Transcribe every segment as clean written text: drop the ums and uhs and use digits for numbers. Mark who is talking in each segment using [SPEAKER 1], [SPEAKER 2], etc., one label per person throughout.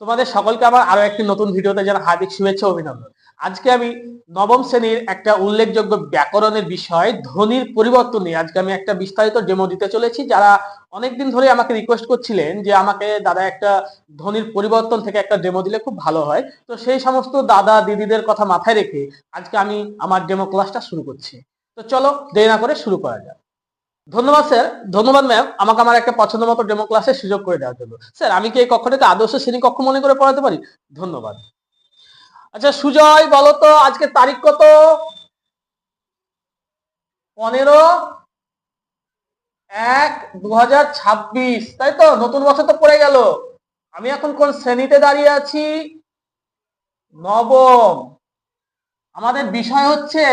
[SPEAKER 1] তোমাদের সকলকে আমার আরো একটি নতুন ভিডিওতে জানা হার্দিক শুভেচ্ছা অভিনন্দন। আজকে আমি নবম শ্রেণীর একটা উল্লেখযোগ্য ব্যাকরণের বিষয় ধ্বনির পরিবর্তন নিয়ে আজকে আমি একটা বিস্তারিত ডেমো দিতে চলেছি। যারা অনেকদিন ধরে আমাকে রিকোয়েস্ট করছিলেন যে আমাকে দাদা একটা ধ্বনির পরিবর্তন থেকে একটা ডেমো দিলে খুব ভালো হয়, তো সেই সমস্ত দাদা দিদিদের কথা মাথায় রেখে আজকে আমি আমার ডেমো ক্লাসটা শুরু করছি। তো চলো দেরি না করে শুরু করা যাক। ধন্যবাদ স্যার, ধন্যবাদ ম্যাম, আমাকে আমার একটা পছন্দ মতো ডেমো ক্লাসের সুযোগ করে দেওয়ার জন্য। স্যার, আমি কি এই কক্ষটাকে আদর্শ শ্রেণী কক্ষ মনে করে পড়াতে পারি? ধন্যবাদ। আচ্ছা সুজয়, বলো তো আজকে তারিখ কত? 15/1/2026, তাই তো? নতুন বছর তো পড়ে গেল। আমি এখন কোন শ্রেণীতে দাঁড়িয়ে আছি? নবম। আমাদের বিষয় হচ্ছে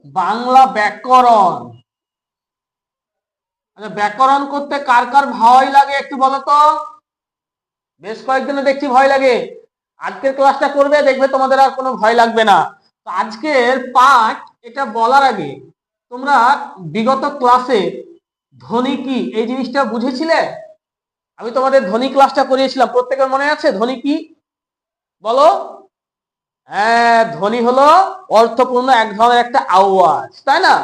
[SPEAKER 1] বাংলা ব্যাকরণ। আচ্ছা, ব্যাকরণ করতে কার কার ভয় লাগে একটু বলো তো? বেশ কয়েকজনে দেখছি ভয় লাগে। আজকের ক্লাসটা করবে, দেখবে তোমাদের আর কোনো ভয় লাগবে না। তো আজকের পাঠ এটা বলার আগে তোমরা বিগত ক্লাসে ধ্বনি কি এই জিনিসটা বুঝেছিলে? আমি তোমাদের ধ্বনি ক্লাসটা করিয়েছিলাম, প্রত্যেকের মনে আছে ধ্বনি কি? বলো। হ্যাঁ, ধ্বনি হলো অর্থপূর্ণ এক ধরনের একটা আওয়াজ, তাই না?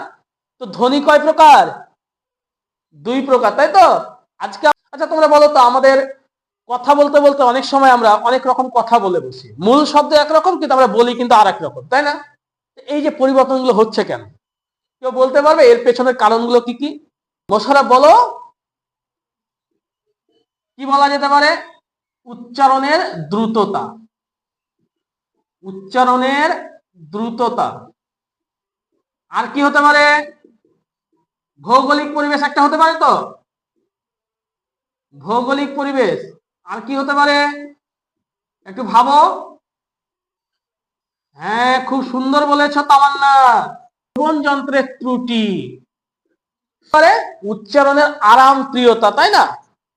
[SPEAKER 1] তো ধ্বনি কয় প্রকার? দুই প্রকার, তাই তো? আজকে আচ্ছা তোমরা বলো তো, আমাদের কথা বলতে বলতে অনেক সময় আমরা অনেক রকম কথা বলে বসি। মূল শব্দ একরকম কিন্তু আমরা বলি কিন্তু আর এক রকম, তাই না? এই যে পরিবর্তনগুলো হচ্ছে কেন, কেউ বলতে পারবে এর পেছনের কারণগুলো কি কি? মোশাররফ বলো। কি বলা যেতে পারে? উচ্চারণের দ্রুততা। উচ্চারণের দ্রুততা। আর কি হতে পারে? ভৌগোলিক পরিবেশ একটা হতে পারে তো। ভৌগোলিক পরিবেশ। আর কি হতে পারে একটু ভাবো। হ্যাঁ, খুব সুন্দর বলেছ তামান্না। শ্রবণ যন্ত্রের ত্রুটি। উচ্চারণের আরাম প্রিয়তা, তাই না?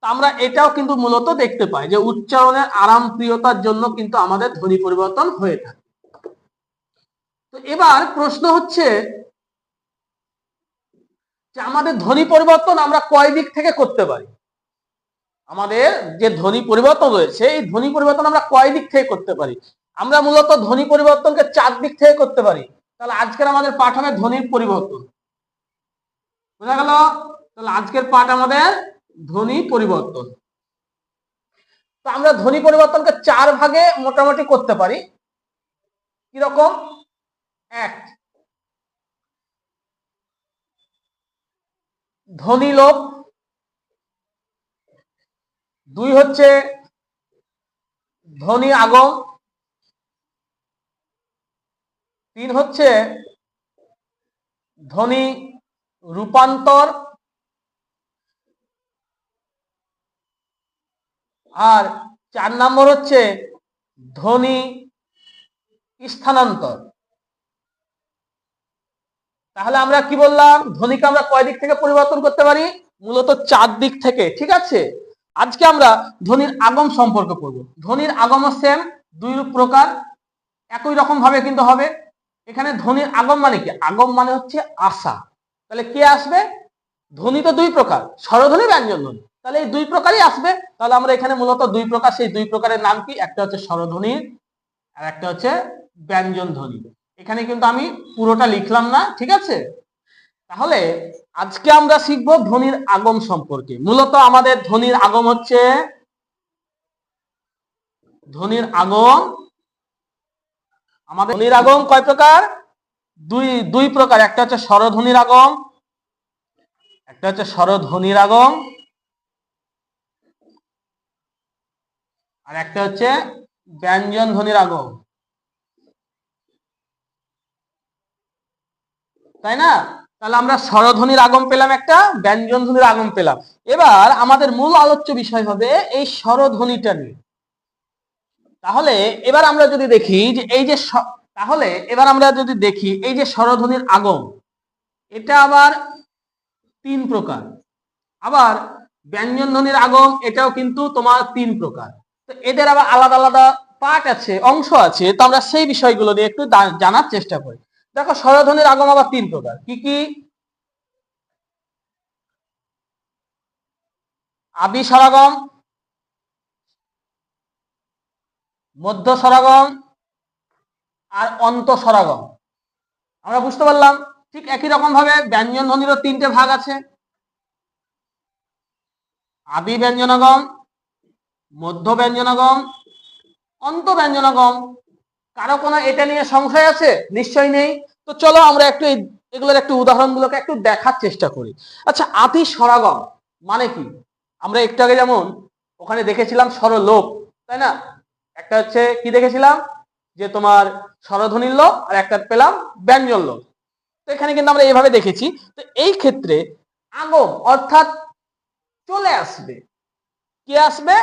[SPEAKER 1] আমরা এটাও কিন্তু মূলত দেখতে পাই যে উচ্চারণের আরাম প্রিয়তার জন্য কিন্তু আমাদের ধ্বনি পরিবর্তন হয়ে থাকে। তো এবার প্রশ্ন হচ্ছে যে আমাদের ধ্বনি পরিবর্তন আমরা কয় দিক থেকে করতে পারি? আমাদের যে ধ্বনি পরিবর্তন রয়েছে এই ধ্বনি পরিবর্তন আমরা কয় দিক থেকে করতে পারি? আমরা মূলত ধ্বনি পরিবর্তনকে 4 দিক থেকে করতে পারি। তাহলে আজকের আমাদের পাঠ হবে ধ্বনির পরিবর্তন। বোঝা গেল? তাহলে আজকের পাঠ আমাদের ধ্বনি পরিবর্তন। তো আমরা ধ্বনি পরিবর্তনকে 4 ভাগে মোটামুটি করতে পারি। কিরকম? 1, ধ্বনি লোপ। 2 হচ্ছে ধ্বনি আগম। 3 হচ্ছে ধ্বনি রূপান্তর। আর 4 নম্বর হচ্ছে ধ্বনি স্থানান্তর। তাহলে আমরা কি বললাম? ধ্বনিকে আমরা কয় দিক থেকে পরিবর্তন করতে পারি? মূলত 4 দিক থেকে, ঠিক আছে? আজকে আমরা ধ্বনির আগম সম্পর্কে পড়ব। ধ্বনির আগমও সেম, 2 প্রকার, একই রকম ভাবে কিন্তু হবে। এখানে ধ্বনির আগম মানে কি? আগম মানে হচ্ছে আসা। তাহলে কে আসবে? ধ্বনি তো 2 প্রকার, স্বরধ্বনি, ব্যঞ্জন ধ্বনি। তাহলে এই 2 প্রকারই আসবে। তাহলে আমরা এখানে মূলত 2 প্রকার, সেই 2 প্রকারের নাম কি? একটা হচ্ছে স্বরধ্বনি আর একটা হচ্ছে ব্যঞ্জন ধ্বনি। এখানে কিন্তু আমি পুরোটা লিখলাম না, ঠিক আছে? তাহলে আজকে আমরা শিখব ধ্বনির আগম সম্পর্কে। মূলত আমাদের ধ্বনির আগম হচ্ছে ধ্বনির আগম আমাদের ধ্বনির আগম কয় প্রকার? দুই প্রকার। একটা হচ্ছে স্বরধ্বনির আগম, একটা হচ্ছে স্বরধ্বনির আগম, আর একটা হচ্ছে ব্যঞ্জন ধ্বনির আগম, তাই না? তাহলে আমরা স্বরধ্বনির আগম পেলাম একটা, ব্যঞ্জন ধ্বনির আগম পেলাম। এবার আমাদের মূল আলোচ্য বিষয় হবে এই স্বরধ্বনিটা নিয়ে। তাহলে এবার আমরা যদি দেখি যে এই যে স্বরধ্বনির আগম, এটা আবার 3 প্রকার। আবার ব্যঞ্জন ধ্বনির আগম, এটাও কিন্তু তোমার 3 প্রকার। তো এদের আবার আলাদা আলাদা পার্ট আছে, অংশ আছে। তো আমরা সেই বিষয়গুলো নিয়ে একটু জানার চেষ্টা করি। দেখো, স্বরধ্বনির আগম আবার 3 প্রকার। কি কি? আদি স্বরাগম, মধ্য স্বরাগম আর অন্ত স্বরাগম। আমরা বুঝতে পারলাম। ঠিক একই রকম ভাবে ব্যঞ্জন ধ্বনিরও তিনটে ভাগ আছে, আদি ব্যঞ্জনাগম, মধ্য ব্যঞ্জনাগম, অন্ত ব্যঞ্জনাগম। কারো কোনো এটা নিয়ে সংশয় আছে? নিশ্চয়ই নেই। তো চলো আমরা একটু এগুলোর একটু উদাহরণগুলোকে একটু দেখার চেষ্টা করি। আচ্ছা, আদি স্বরাগম মানে কি? আমরা একটু আগে যেমন ওখানে দেখেছিলাম স্বরলোপ, তাই না? একটা হচ্ছে কি দেখেছিলাম, যে তোমার স্বরধ্বনির লোপ, আর একটা পেলাম ব্যঞ্জন লোপ। তো এখানে কিন্তু আমরা এইভাবে দেখেছি। তো এই ক্ষেত্রে আগম অর্থাৎ চলে আসবে, কে আসবে?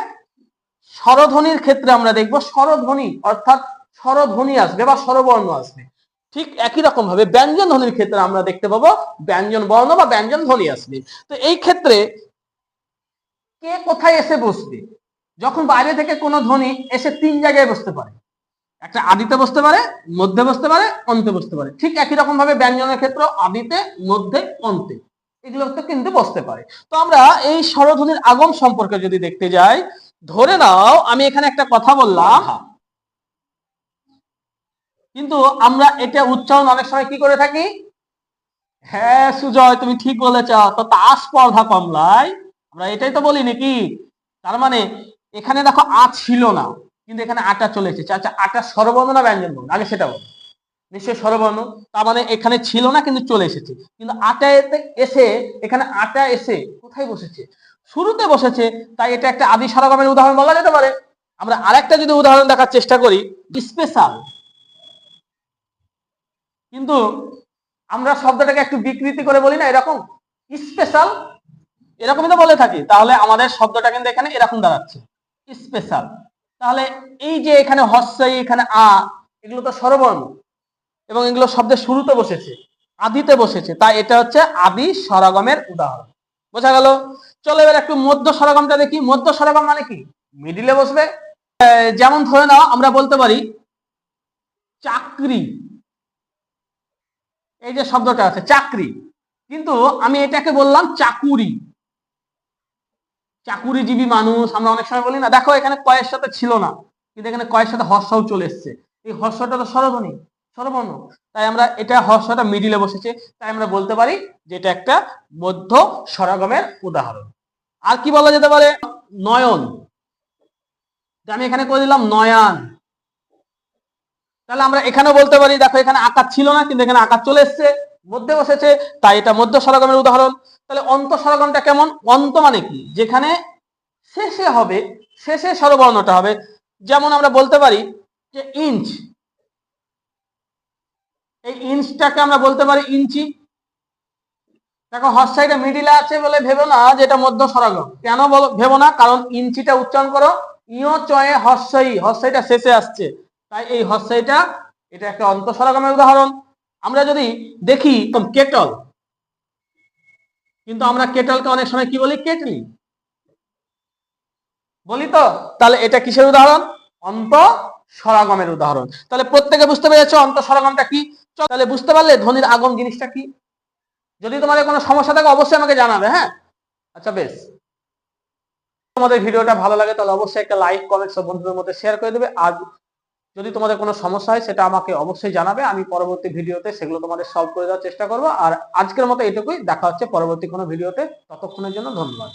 [SPEAKER 1] স্বরধ্বনির ক্ষেত্রে আমরা দেখব স্বরধ্বনি অর্থাৎ স্বরধ্বনি আসবে বা স্বরবর্ণ আসবে। ঠিক একই রকম ভাবে ব্যঞ্জন ধ্বনির ক্ষেত্রে আমরা দেখতে পাবো ব্যঞ্জন বর্ণ বা ব্যঞ্জন ধ্বনি আসবে। তো এই ক্ষেত্রে কে কোথায় এসে বসবে? যখন বাইরে থেকে কোনো ধ্বনি এসে তিন জায়গায় বসতে পারে, একটা আদিতে বসতে পারে, মধ্যে বসতে পারে, অন্তে বসতে পারে। ঠিক একই রকম ভাবে ব্যঞ্জনের ক্ষেত্রে আদিতে, মধ্যে, অন্তে এগুলোতে কিন্তু বসতে পারে। তো আমরা এই স্বরধ্বনির আগম সম্পর্কে যদি দেখতে যাই, ধরে নাও আমি এখানে একটা কথা বললাম, কিন্তু আমরা এটা উচ্চারণ অনেক সময় কি করে থাকি? হ্যাঁ সুজয়, তুমি ঠিক বলেছ, তো তাস স্পর্ধা কমলায় আমরা এটাই তো বলি নাকি? তার মানে এখানে দেখো আ ছিল না, কিন্তু এখানে আটা চলে এসেছে। আচ্ছা, আটা স্বরবর্ণ না ব্যঞ্জন বর্ণ? আগে সেটা বল। নিশ্চয় স্বরবর্ণ। তার মানে এখানে ছিল না কিন্তু চলে এসেছে। কিন্তু আটা এসে, এখানে আটা এসে কোথায় বসেছে? শুরুতে বসেছে। তাই এটা একটা আদি স্বরগমের উদাহরণ বলা যেতে পারে। আমরা আরেকটা যদি উদাহরণ দেখার চেষ্টা করি, স্পেশাল, কিন্তু আমরা শব্দটাকে একটু বিকৃতি করে বলি না, এরকম স্পেশাল, এরকমই তো বলে থাকি। তাহলে আমাদের শব্দটা কিন্তু এখানে এরকম দাঁড়াচ্ছে, স্পেশাল। তাহলে এই যে এখানে হস্যই, এখানে আ, এগুলো তো স্বরবর্ণ এবং এগুলো শব্দের শুরুতে বসেছে, আদিতে বসেছে। তাই এটা হচ্ছে আদি স্বরগমের উদাহরণ। বোঝা গেল? চলো এবার একটু মধ্য স্বরগমটা দেখি। মধ্য স্বরগম মানে কি? মিডিলে বসবে। যেমন ধরে নাও আমরা বলতে পারি চাকরি, এই যে শব্দটা আছে চাকরি, কিন্তু আমি এটাকে বললাম চাকুরি। চাকুরিজীবী মানুষ আমরা অনেক সময় বলি না? দেখো এখানে কয়ের সাথে ছিল না, কিন্তু এখানে কয়ের সাথে হর্ষও চলে এসছে। এই হর্ষটা তো স্বরধ্বনি, স্বরবর্ণ। তাই আমরা এটা হর্ষটা মিডিলে বসেছে, তাই আমরা বলতে পারি যে এটা একটা মধ্য স্বরগমের উদাহরণ। আর কি বলা যেতে পারে? নয়ন, আমি এখানে করে দিলাম নয়ান। তাহলে আমরা এখানেও বলতে পারি দেখো এখানে আকার ছিল না, কিন্তু এখানে আকার চলে এসছে, মধ্যে বসেছে, তাই এটা মধ্য স্বরগমের উদাহরণ। তাহলে অন্ত স্বরগমটা কেমন? অন্ত মানে কি? যেখানে শেষে হবে, শেষে স্বরবর্ণটা হবে। যেমন আমরা বলতে পারি যে ইঞ্চ, এই ইঞ্চটাকে আমরা বলতে পারি ইঞ্চি। দেখো হর্ষাইটা মিডিলে আছে বলে ভেবো না যে এটা মধ্য স্বরগম। কেন বলো ভেবো না? কারণ ইঞ্চিটা উচ্চারণ করো ইয় চয়ে হর্ষই, হর্ষাইটা শেষে আসছে, তাই এই হর্ষাইটা এটা একটা অন্ত স্বরগমের উদাহরণ। আমরা যদি দেখি কেটল, কিন্তু আমরা কেটলকে অনেক সময় কি বলি? কেটলি বলি তো। তাহলে এটা কিসের উদাহরণ? অন্ত স্বরগমের উদাহরণ। তাহলে প্রত্যেকে বুঝতে পেরেছো অন্ত স্বরগমটা কি? তাহলে বুঝতে পারলে ধ্বনির আগম জিনিসটা কি। যদি তোমাদের কোনো সমস্যা থাকে অবশ্যই আমাকে জানাবে। হ্যাঁ, আচ্ছা বেশ। তোমাদের ভিডিওটা ভালো লাগে তাহলে অবশ্যই একটা লাইক, কমেন্ট সব বন্ধুদের মধ্যে শেয়ার করে দেবে। আর যদি তোমাদের কোনো সমস্যা হয় সেটা আমাকে অবশ্যই জানাবে, আমি পরবর্তী ভিডিওতে সেগুলো তোমাদের সলভ করে দেওয়ার চেষ্টা করবো। আর আজকের মতো এটুকুই, দেখা হচ্ছে পরবর্তী কোনো ভিডিওতে। ততক্ষণের জন্য ধন্যবাদ।